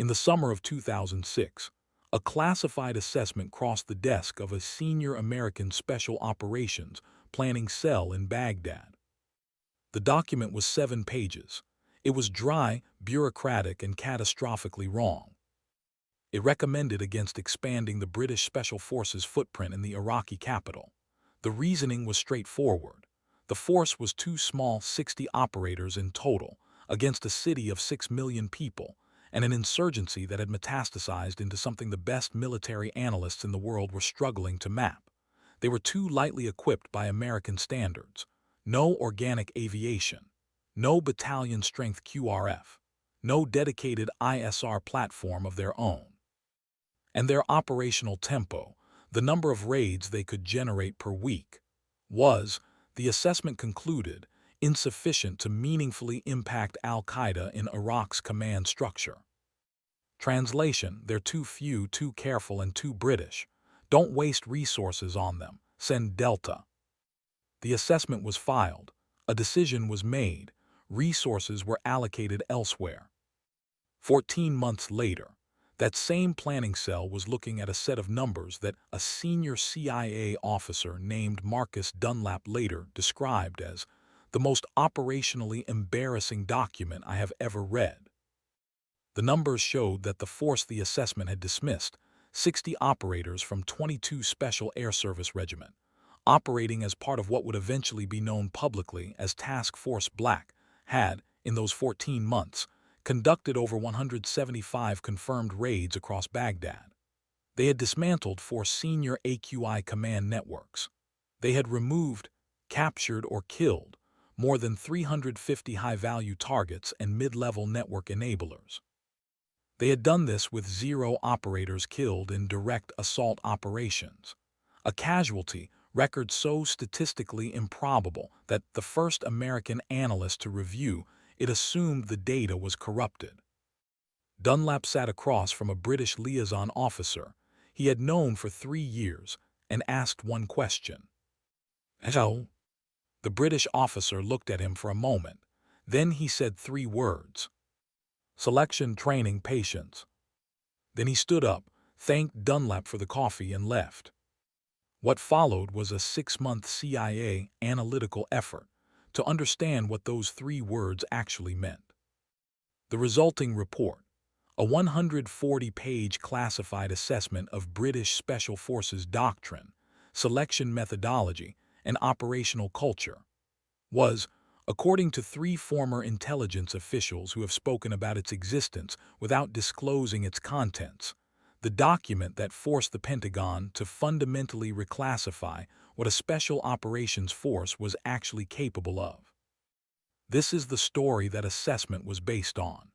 In the summer of 2006, a classified assessment crossed the desk of a senior American Special Operations planning cell in Baghdad. The document was 7 pages. It was dry, bureaucratic, and catastrophically wrong. It recommended against expanding the British Special Forces footprint in the Iraqi capital. The reasoning was straightforward. The force was too small, 60 operators in total, against a city of 6 million people, and an insurgency that had metastasized into something the best military analysts in the world were struggling to map. They were too lightly equipped by American standards. No organic aviation, no battalion-strength QRF, no dedicated ISR platform of their own. And their operational tempo, the number of raids they could generate per week, was, the assessment concluded, insufficient to meaningfully impact Al-Qaeda in Iraq's command structure. Translation: they're too few, too careful, and too British. Don't waste resources on them. Send Delta. The assessment was filed. A decision was made. Resources were allocated elsewhere. 14 months later, that same planning cell was looking at a set of numbers that a senior CIA officer named Marcus Dunlap later described as the most operationally embarrassing document I have ever read. The numbers showed that the force the assessment had dismissed, 60 operators from 22 Special Air Service Regiment, operating as part of what would eventually be known publicly as Task Force Black, had, in those 14 months, conducted over 175 confirmed raids across Baghdad. They had dismantled 4 senior AQI command networks. They had removed, captured, or killed more than 350 high-value targets and mid-level network enablers. They had done this with 0 operators killed in direct assault operations, a casualty record so statistically improbable that the first American analyst to review it assumed the data was corrupted. Dunlap sat across from a British liaison officer he had known for 3 years and asked one question. "Hello?" The British officer looked at him for a moment. Then he said 3 words. "Selection, training, patience." Then he stood up, thanked Dunlap for the coffee, and left. What followed was a 6-month CIA analytical effort to understand what those 3 words actually meant. The resulting report, a 140-page classified assessment of British Special Forces doctrine, selection methodology, and operational culture, was, according to 3 former intelligence officials who have spoken about its existence without disclosing its contents, the document that forced the Pentagon to fundamentally reclassify what a special operations force was actually capable of. This is the story that assessment was based on.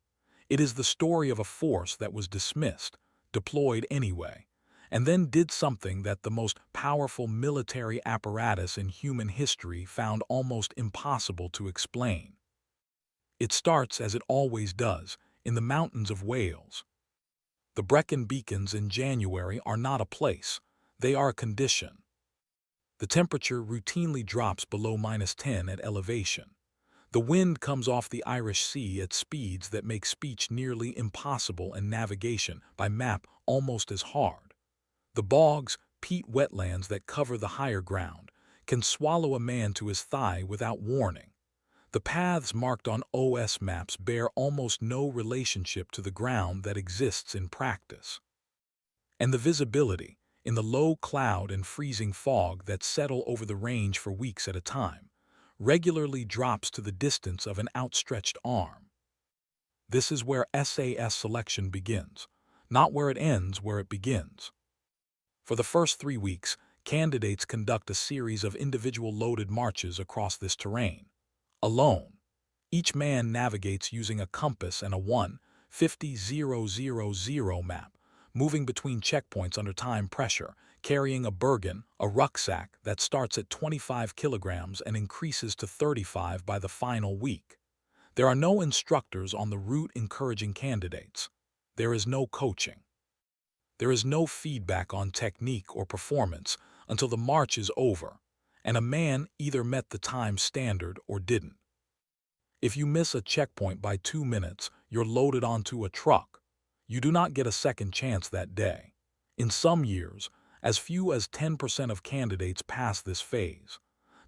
It is the story of a force that was dismissed, deployed anyway, and then did something that the most powerful military apparatus in human history found almost impossible to explain. It starts, as it always does, in the mountains of Wales. The Brecon Beacons in January are not a place, they are a condition. The temperature routinely drops below -10 at elevation. The wind comes off the Irish Sea at speeds that make speech nearly impossible and navigation by map almost as hard. The bogs, peat wetlands that cover the higher ground, can swallow a man to his thigh without warning. The paths marked on OS maps bear almost no relationship to the ground that exists in practice. And the visibility, in the low cloud and freezing fog that settle over the range for weeks at a time, regularly drops to the distance of an outstretched arm. This is where SAS selection begins, not where it ends, where it begins. For the first 3 weeks, candidates conduct a series of individual loaded marches across this terrain. Alone, each man navigates using a compass and a 1:50:0:0 map, moving between checkpoints under time pressure, carrying a burden, a rucksack that starts at 25 kilograms and increases to 35 by the final week. There are no instructors on the route encouraging candidates. There is no coaching. There is no feedback on technique or performance until the march is over, and a man either met the time standard or didn't. If you miss a checkpoint by 2 minutes, you're loaded onto a truck. You do not get a second chance that day. In some years, as few as 10% of candidates pass this phase.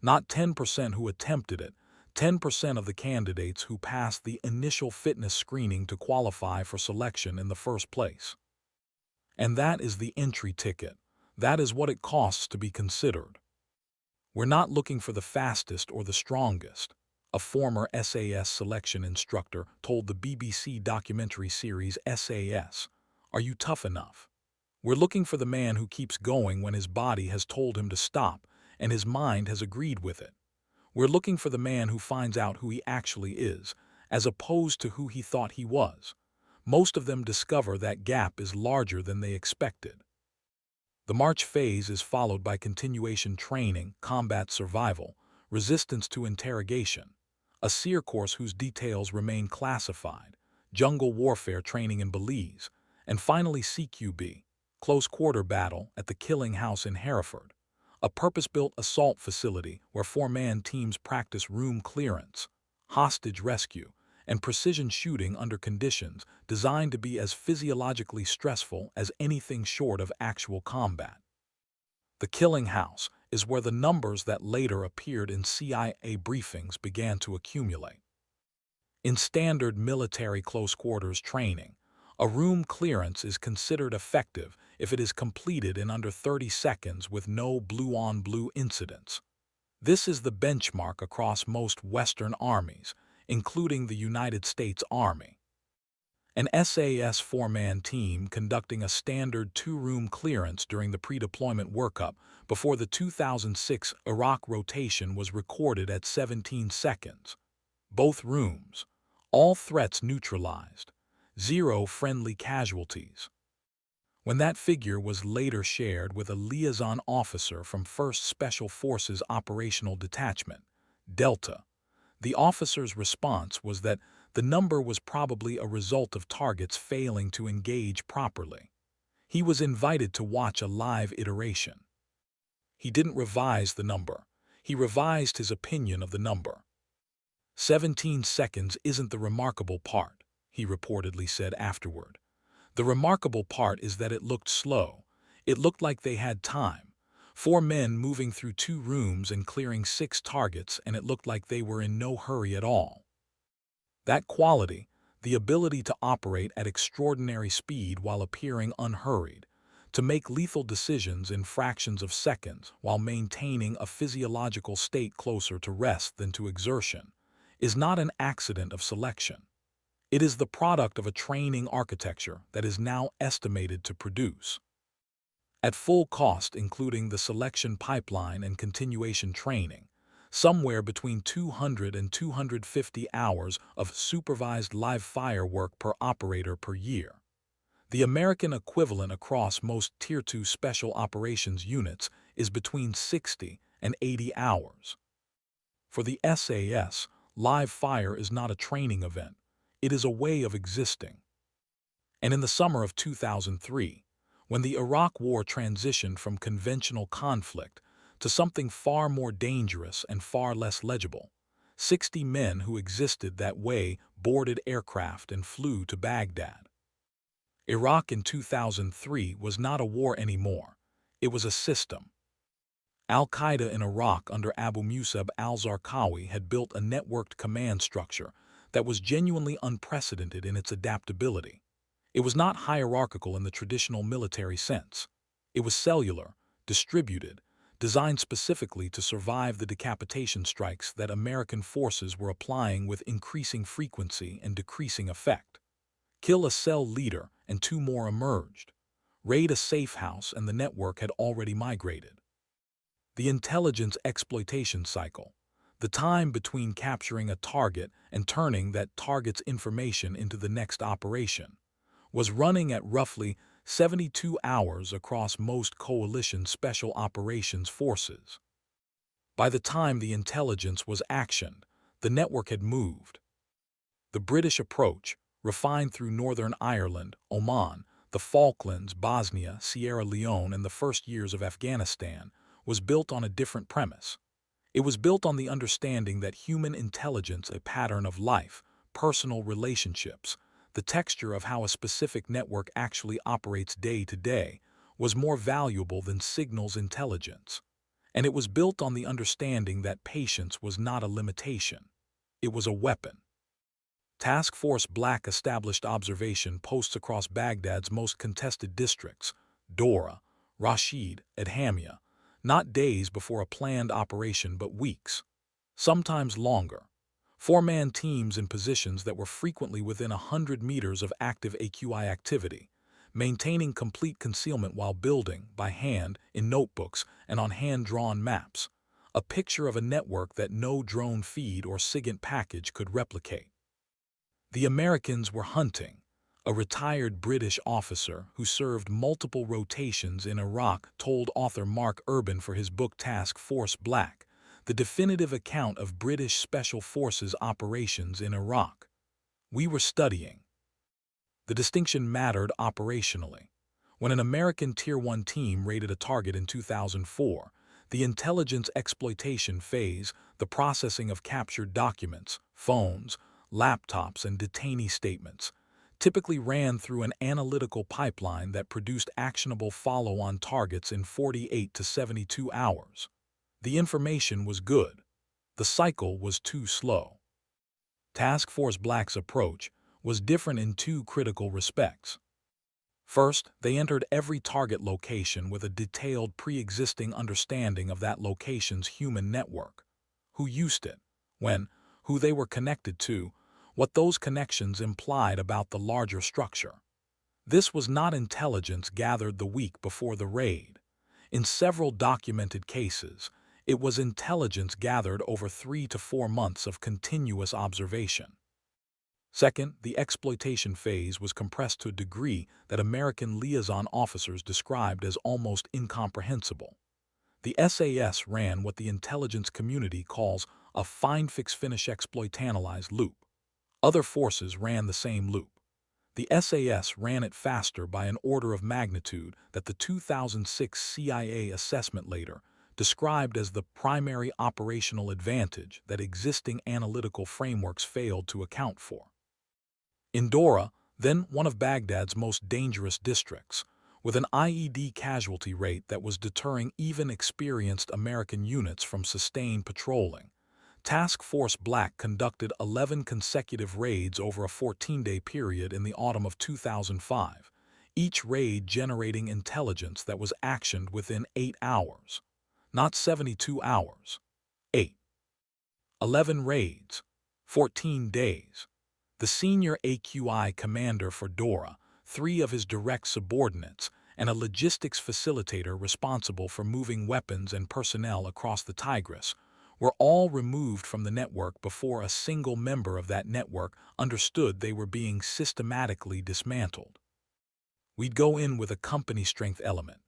Not 10% who attempted it, 10% of the candidates who passed the initial fitness screening to qualify for selection in the first place. And that is the entry ticket. That is what it costs to be considered. We're not looking for the fastest or the strongest, a former SAS selection instructor told the BBC documentary series SAS. Are you tough enough? We're looking for the man who keeps going when his body has told him to stop and his mind has agreed with it. We're looking for the man who finds out who he actually is, as opposed to who he thought he was. Most of them discover that gap is larger than they expected. The March phase is followed by continuation training, combat survival, resistance to interrogation, a SEER course whose details remain classified, jungle warfare training in Belize, and finally CQB, close quarter battle at the Killing House in Hereford, a purpose-built assault facility where four-man teams practice room clearance, hostage rescue, and precision shooting under conditions designed to be as physiologically stressful as anything short of actual combat. The Killing House is where the numbers that later appeared in CIA briefings began to accumulate. In standard military close-quarters training, a room clearance is considered effective if it is completed in under 30 seconds with no blue-on-blue incidents. This is the benchmark across most Western armies, including the United States Army. An SAS four-man team conducting a standard two-room clearance during the pre-deployment workup before the 2006 Iraq rotation was recorded at 17 seconds. Both rooms, all threats neutralized, 0 friendly casualties. When that figure was later shared with a liaison officer from 1st Special Forces Operational Detachment, Delta, the officer's response was that the number was probably a result of targets failing to engage properly. He was invited to watch a live iteration. He didn't revise the number. He revised his opinion of the number. 17 seconds isn't the remarkable part, he reportedly said afterward. The remarkable part is that it looked slow. It looked like they had time. 4 men moving through 2 rooms and clearing 6 targets, and it looked like they were in no hurry at all. That quality, the ability to operate at extraordinary speed while appearing unhurried, to make lethal decisions in fractions of seconds while maintaining a physiological state closer to rest than to exertion, is not an accident of selection. It is the product of a training architecture that is now estimated to produce, at full cost including the selection pipeline and continuation training, somewhere between 200 and 250 hours of supervised live fire work per operator per year. The American equivalent across most Tier 2 Special Operations units is between 60 and 80 hours. For the SAS, live fire is not a training event. It is a way of existing. And in the summer of 2003, when the Iraq War transitioned from conventional conflict to something far more dangerous and far less legible, 60 men who existed that way boarded aircraft and flew to Baghdad. Iraq in 2003 was not a war anymore. It was a system. Al-Qaeda in Iraq under Abu Musab al-Zarqawi had built a networked command structure that was genuinely unprecedented in its adaptability. It was not hierarchical in the traditional military sense. It was cellular, distributed, designed specifically to survive the decapitation strikes that American forces were applying with increasing frequency and decreasing effect. Kill a cell leader and 2 more emerged. Raid a safe house and the network had already migrated. The intelligence exploitation cycle, the time between capturing a target and turning that target's information into the next operation, was running at roughly 72 hours across most coalition special operations forces. By the time the intelligence was actioned, the network had moved. The British approach, refined through Northern Ireland, Oman, the Falklands, Bosnia, Sierra Leone, and the first years of Afghanistan, was built on a different premise. It was built on the understanding that human intelligence, a pattern of life, personal relationships, the texture of how a specific network actually operates day to day, was more valuable than signals intelligence. And it was built on the understanding that patience was not a limitation. It was a weapon. Task Force Black established observation posts across Baghdad's most contested districts, Dora, Rashid, and Hamia, not days before a planned operation but weeks, sometimes longer. Four-man teams in positions that were frequently within 100 meters of active AQI activity, maintaining complete concealment while building, by hand, in notebooks and on hand-drawn maps, a picture of a network that no drone feed or SIGINT package could replicate. The Americans were hunting. A retired British officer who served multiple rotations in Iraq told author Mark Urban for his book Task Force Black, the definitive account of British Special Forces operations in Iraq. We were studying. The distinction mattered operationally. When an American Tier 1 team raided a target in 2004, the intelligence exploitation phase, the processing of captured documents, phones, laptops, and detainee statements, typically ran through an analytical pipeline that produced actionable follow-on targets in 48 to 72 hours. The information was good. The cycle was too slow. Task Force Black's approach was different in two critical respects. First, they entered every target location with a detailed pre-existing understanding of that location's human network, who used it, when, who they were connected to, what those connections implied about the larger structure. This was not intelligence gathered the week before the raid. In several documented cases, it was intelligence gathered over 3 to 4 months of continuous observation. Second, the exploitation phase was compressed to a degree that American liaison officers described as almost incomprehensible. The SAS ran what the intelligence community calls a find-fix-finish-exploit-analyze loop. Other forces ran the same loop. The SAS ran it faster by an order of magnitude that the 2006 CIA assessment later described as the primary operational advantage that existing analytical frameworks failed to account for. In Dora, then one of Baghdad's most dangerous districts, with an IED casualty rate that was deterring even experienced American units from sustained patrolling, Task Force Black conducted 11 consecutive raids over a 14-day period in the autumn of 2005, each raid generating intelligence that was actioned within 8 hours, not 72 hours. 11 raids, 14 days. The senior AQI commander for Dora, 3 of his direct subordinates, and a logistics facilitator responsible for moving weapons and personnel across the Tigris, were all removed from the network before a single member of that network understood they were being systematically dismantled. We'd go in with a company strength element.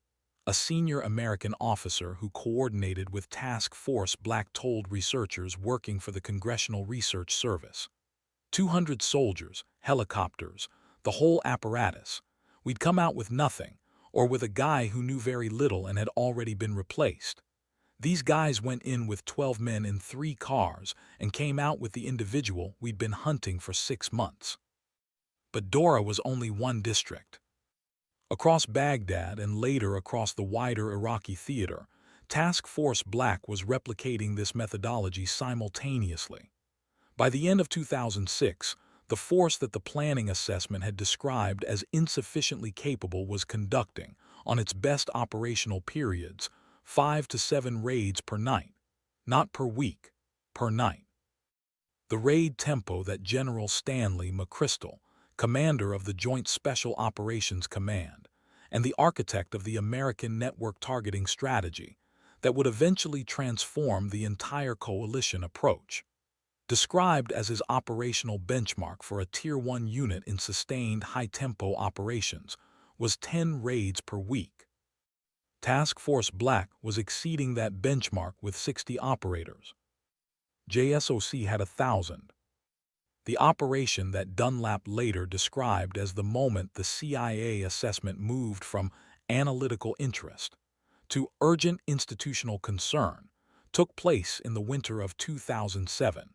A senior American officer who coordinated with Task Force Black told researchers working for the Congressional Research Service. 200 soldiers, helicopters, the whole apparatus. We'd come out with nothing, or with a guy who knew very little and had already been replaced. These guys went in with 12 men in 3 cars and came out with the individual we'd been hunting for 6 months. But Dora was only one district. Across Baghdad and later across the wider Iraqi theater, Task Force Black was replicating this methodology simultaneously. By the end of 2006, the force that the planning assessment had described as insufficiently capable was conducting, on its best operational periods, 5 to 7 raids per night, not per week, per night. The raid tempo that General Stanley McChrystal, commander of the Joint Special Operations Command, and the architect of the American network targeting strategy that would eventually transform the entire coalition approach, described as his operational benchmark for a Tier 1 unit in sustained high-tempo operations, was 10 raids per week. Task Force Black was exceeding that benchmark with 60 operators. JSOC had 1,000. The operation that Dunlap later described as the moment the CIA assessment moved from analytical interest to urgent institutional concern took place in the winter of 2007.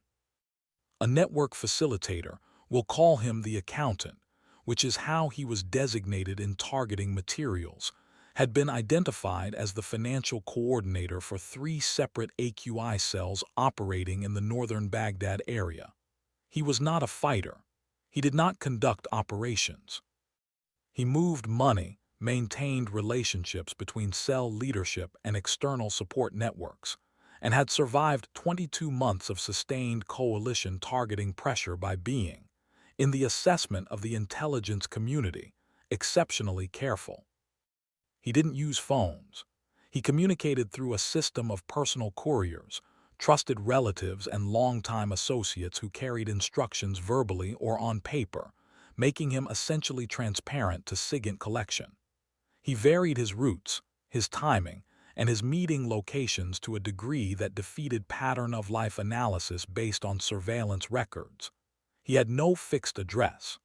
A network facilitator, we'll call him the accountant, which is how he was designated in targeting materials, had been identified as the financial coordinator for 3 separate AQI cells operating in the northern Baghdad area. He was not a fighter. He did not conduct operations. He moved money, maintained relationships between cell leadership and external support networks, and had survived 22 months of sustained coalition targeting pressure by being, in the assessment of the intelligence community, exceptionally careful. He didn't use phones. He communicated through a system of personal couriers, trusted relatives and longtime associates who carried instructions verbally or on paper, making him essentially transparent to SIGINT collection. He varied his routes, his timing, and his meeting locations to a degree that defeated pattern-of-life analysis based on surveillance records. He had no fixed address.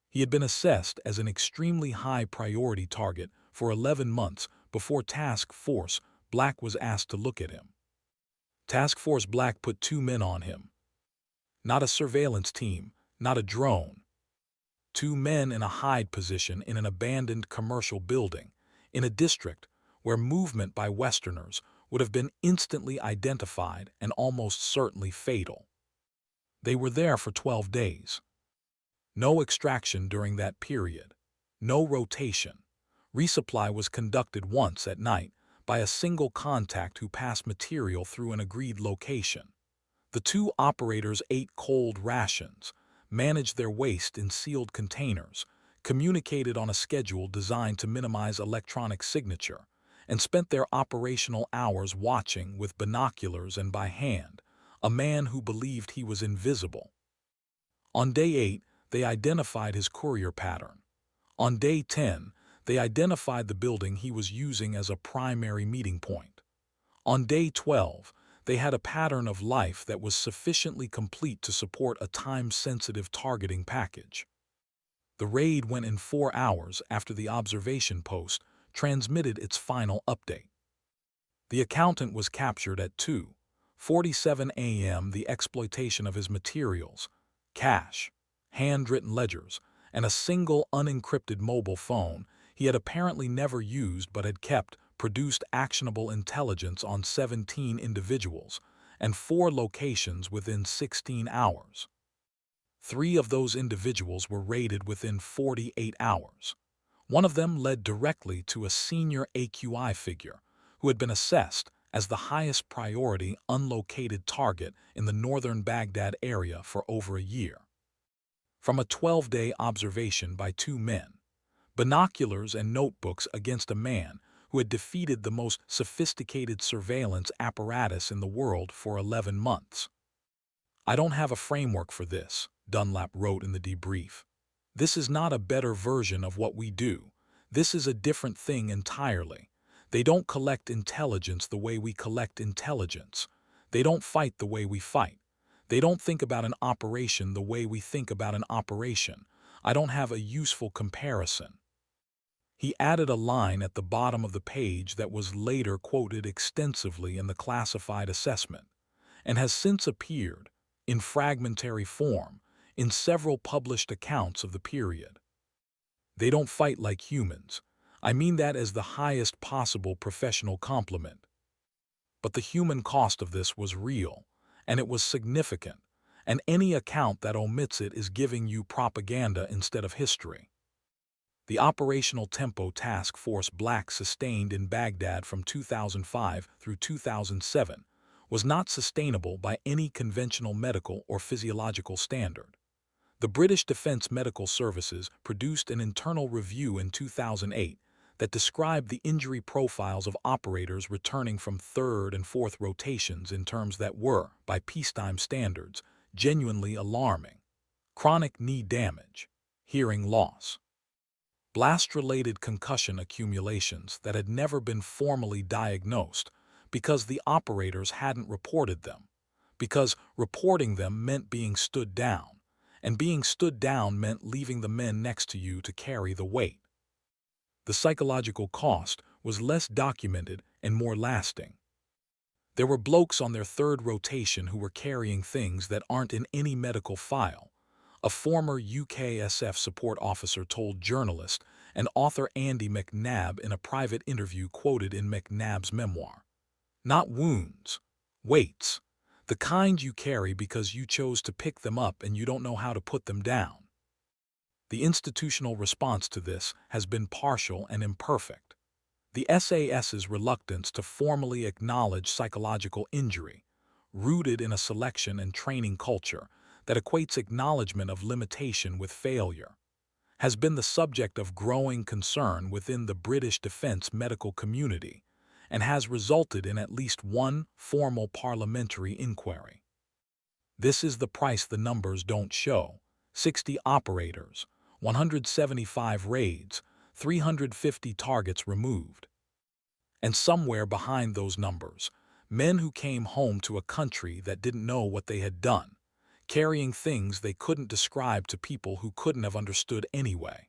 He had been assessed as an extremely high-priority target for 11 months before Task Force Black was asked to look at him. Task Force Black put 2 men on him. Not a surveillance team, not a drone. 2 men in a hide position in an abandoned commercial building, in a district where movement by Westerners would have been instantly identified and almost certainly fatal. They were there for 12 days. No extraction during that period. No rotation. Resupply was conducted once at night by a single contact who passed material through an agreed location. The 2 operators ate cold rations, managed their waste in sealed containers, communicated on a schedule designed to minimize electronic signature, and spent their operational hours watching with binoculars and by hand, a man who believed he was invisible. On day 8, they identified his courier pattern. On day 10, they identified the building he was using as a primary meeting point. On day 12, they had a pattern of life that was sufficiently complete to support a time-sensitive targeting package. The raid went in 4 hours after the observation post transmitted its final update. The accountant was captured at 2:47 a.m. The exploitation of his materials, cash, handwritten ledgers, and a single unencrypted mobile phone he had apparently never used but had kept produced actionable intelligence on 17 individuals and 4 locations within 16 hours. 3 of those individuals were raided within 48 hours. One of them led directly to a senior AQI figure who had been assessed as the highest priority unlocated target in the northern Baghdad area for over a year. From a 12-day observation by 2 men, binoculars and notebooks against a man who had defeated the most sophisticated surveillance apparatus in the world for 11 months. "I don't have a framework for this," Dunlap wrote in the debrief. "This is not a better version of what we do. This is a different thing entirely. They don't collect intelligence the way we collect intelligence. They don't fight the way we fight. They don't think about an operation the way we think about an operation. I don't have a useful comparison." He added a line at the bottom of the page that was later quoted extensively in the classified assessment, and has since appeared, in fragmentary form, in several published accounts of the period. "They don't fight like humans. I mean that as the highest possible professional compliment. But the human cost of this was real, and it was significant, and any account that omits it is giving you propaganda instead of history." The operational tempo Task Force Black sustained in Baghdad from 2005 through 2007 was not sustainable by any conventional medical or physiological standard. The British Defence Medical Services produced an internal review in 2008 that described the injury profiles of operators returning from 3rd and 4th rotations in terms that were, by peacetime standards, genuinely alarming. Chronic knee damage, hearing loss, blast-related concussion accumulations that had never been formally diagnosed because the operators hadn't reported them, because reporting them meant being stood down, and being stood down meant leaving the men next to you to carry the weight. The psychological cost was less documented and more lasting. There were blokes on their 3rd rotation who were carrying things that aren't in any medical file, a former UKSF support officer told journalist and author Andy McNabb in a private interview quoted in McNabb's memoir. Not wounds, weights, the kind you carry because you chose to pick them up and you don't know how to put them down. The institutional response to this has been partial and imperfect. The SAS's reluctance to formally acknowledge psychological injury, rooted in a selection and training culture that equates acknowledgement of limitation with failure, has been the subject of growing concern within the British defence medical community and has resulted in at least one formal parliamentary inquiry. This is the price the numbers don't show: 60 operators, 175 raids, 350 targets removed. And somewhere behind those numbers, men who came home to a country that didn't know what they had done, carrying things they couldn't describe to people who couldn't have understood anyway.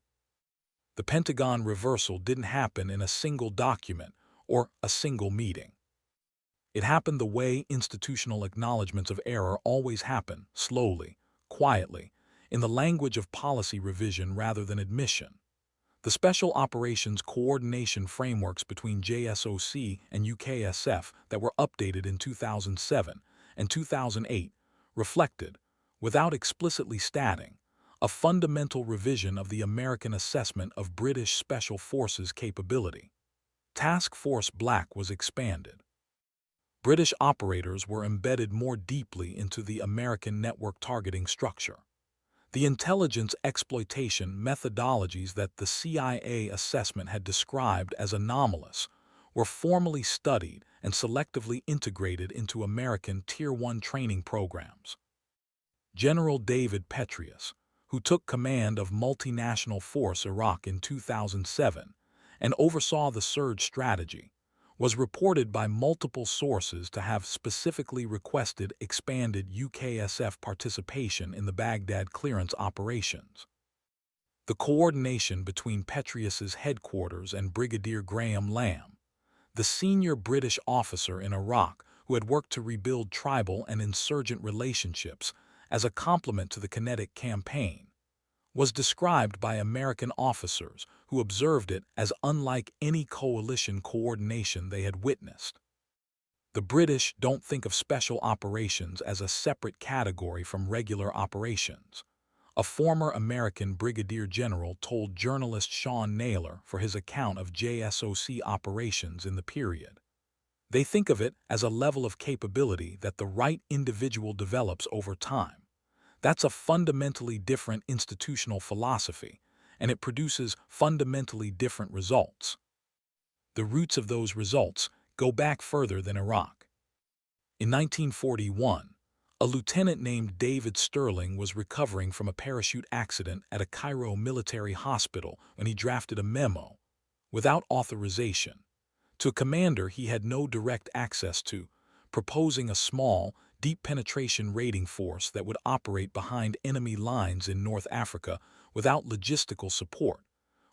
The Pentagon reversal didn't happen in a single document or a single meeting. It happened the way institutional acknowledgments of error always happen: slowly, quietly, in the language of policy revision rather than admission. The Special Operations Coordination Frameworks between JSOC and UKSF that were updated in 2007 and 2008 reflected, without explicitly stating, a fundamental revision of the American assessment of British Special Forces capability. Task Force Black was expanded. British operators were embedded more deeply into the American network targeting structure. The intelligence exploitation methodologies that the CIA assessment had described as anomalous were formally studied and selectively integrated into American Tier 1 training programs. General David Petraeus, who took command of multinational force Iraq in 2007 and oversaw the surge strategy, was reported by multiple sources to have specifically requested expanded UKSF participation in the Baghdad clearance operations. The coordination between Petraeus's headquarters and Brigadier Graham Lamb, the senior British officer in Iraq who had worked to rebuild tribal and insurgent relationships as a complement to the Kinetic Campaign, was described by American officers who observed it as unlike any coalition coordination they had witnessed. The British don't think of special operations as a separate category from regular operations, a former American brigadier general told journalist Sean Naylor for his account of JSOC operations in the period. They think of it as a level of capability that the right individual develops over time. That's a fundamentally different institutional philosophy, and it produces fundamentally different results. The roots of those results go back further than Iraq. In 1941, a lieutenant named David Sterling was recovering from a parachute accident at a Cairo military hospital when he drafted a memo, without authorization, to a commander he had no direct access to, proposing a small, deep penetration raiding force that would operate behind enemy lines in North Africa without logistical support,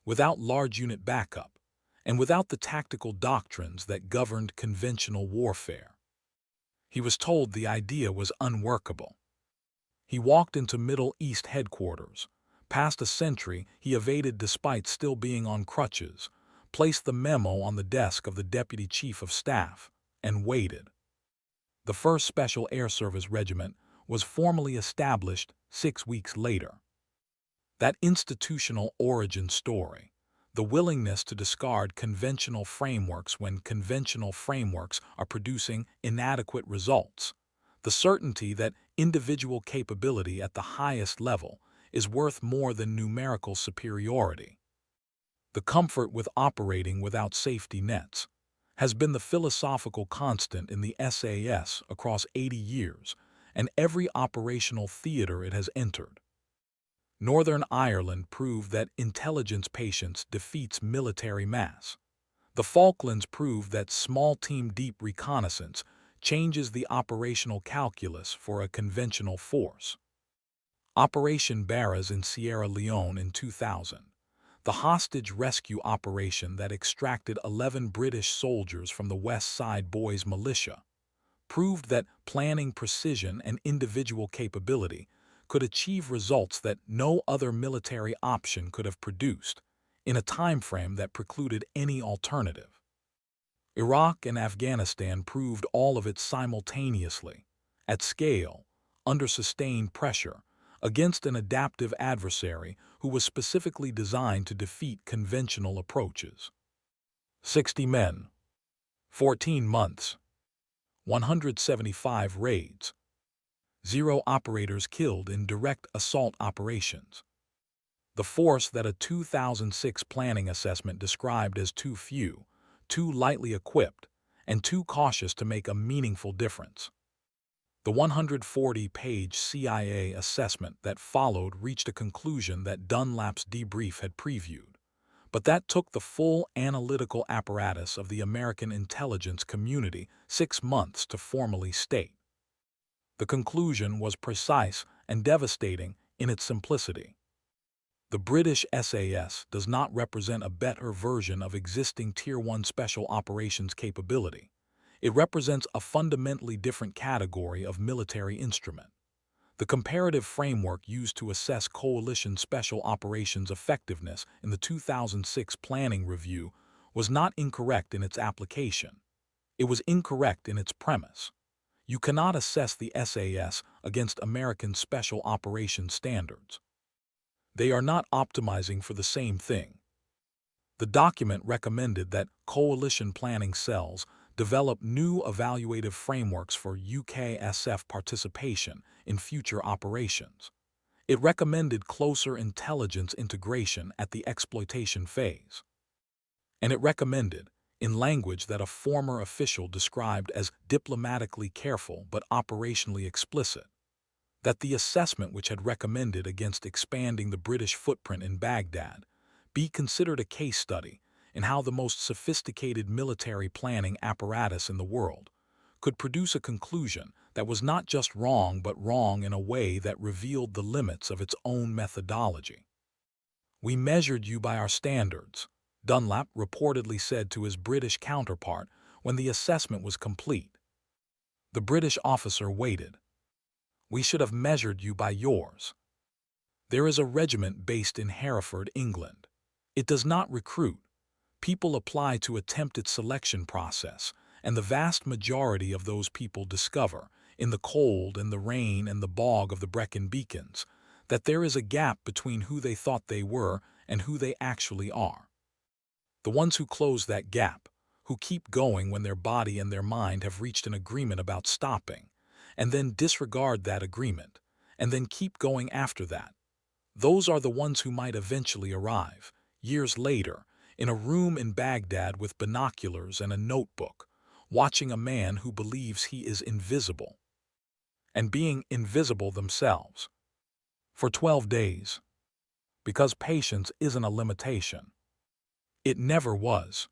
without large unit backup, and without the tactical doctrines that governed conventional warfare. He was told the idea was unworkable. He walked into Middle East headquarters, passed a sentry he evaded despite still being on crutches, placed the memo on the desk of the Deputy Chief of Staff, and waited. The 1st Special Air Service Regiment was formally established 6 weeks later. That institutional origin story, the willingness to discard conventional frameworks when conventional frameworks are producing inadequate results, the certainty that individual capability at the highest level is worth more than numerical superiority, the comfort with operating without safety nets, has been the philosophical constant in the SAS across 80 years and every operational theater it has entered. Northern Ireland proved that intelligence patience defeats military mass. The Falklands proved that small team deep reconnaissance changes the operational calculus for a conventional force. Operation Barras in Sierra Leone in 2000. The hostage rescue operation that extracted 11 British soldiers from the West Side Boys militia, proved that planning precision and individual capability could achieve results that no other military option could have produced, in a time frame that precluded any alternative. Iraq and Afghanistan proved all of it simultaneously, at scale, under sustained pressure, against an adaptive adversary who was specifically designed to defeat conventional approaches. 60 men, 14 months, 175 raids, 0 operators killed in direct assault operations. The force that a 2006 planning assessment described as too few, too lightly equipped, and too cautious to make a meaningful difference. The 140-page CIA assessment that followed reached a conclusion that Dunlap's debrief had previewed, but that took the full analytical apparatus of the American intelligence community 6 months to formally state. The conclusion was precise and devastating in its simplicity. The British SAS does not represent a better version of existing Tier 1 special operations capability. It represents a fundamentally different category of military instrument. The comparative framework used to assess coalition special operations effectiveness in the 2006 Planning Review was not incorrect in its application. It was incorrect in its premise. You cannot assess the SAS against American special operations standards. They are not optimizing for the same thing. The document recommended that coalition planning cells develop new evaluative frameworks for UKSF participation in future operations. It recommended closer intelligence integration at the exploitation phase. And it recommended, in language that a former official described as diplomatically careful but operationally explicit, that the assessment which had recommended against expanding the British footprint in Baghdad be considered a case study in how the most sophisticated military planning apparatus in the world could produce a conclusion that was not just wrong but wrong in a way that revealed the limits of its own methodology. "We measured you by our standards," Dunlap reportedly said to his British counterpart when the assessment was complete. The British officer waited. "We should have measured you by yours." There is a regiment based in Hereford, England. It does not recruit. People apply to attempt its selection process, and the vast majority of those people discover, in the cold and the rain and the bog of the Brecon Beacons, that there is a gap between who they thought they were and who they actually are. The ones who close that gap, who keep going when their body and their mind have reached an agreement about stopping, and then disregard that agreement, and then keep going after that, those are the ones who might eventually arrive, years later, in a room in Baghdad with binoculars and a notebook, watching a man who believes he is invisible, and being invisible themselves, for 12 days. Because patience isn't a limitation. It never was.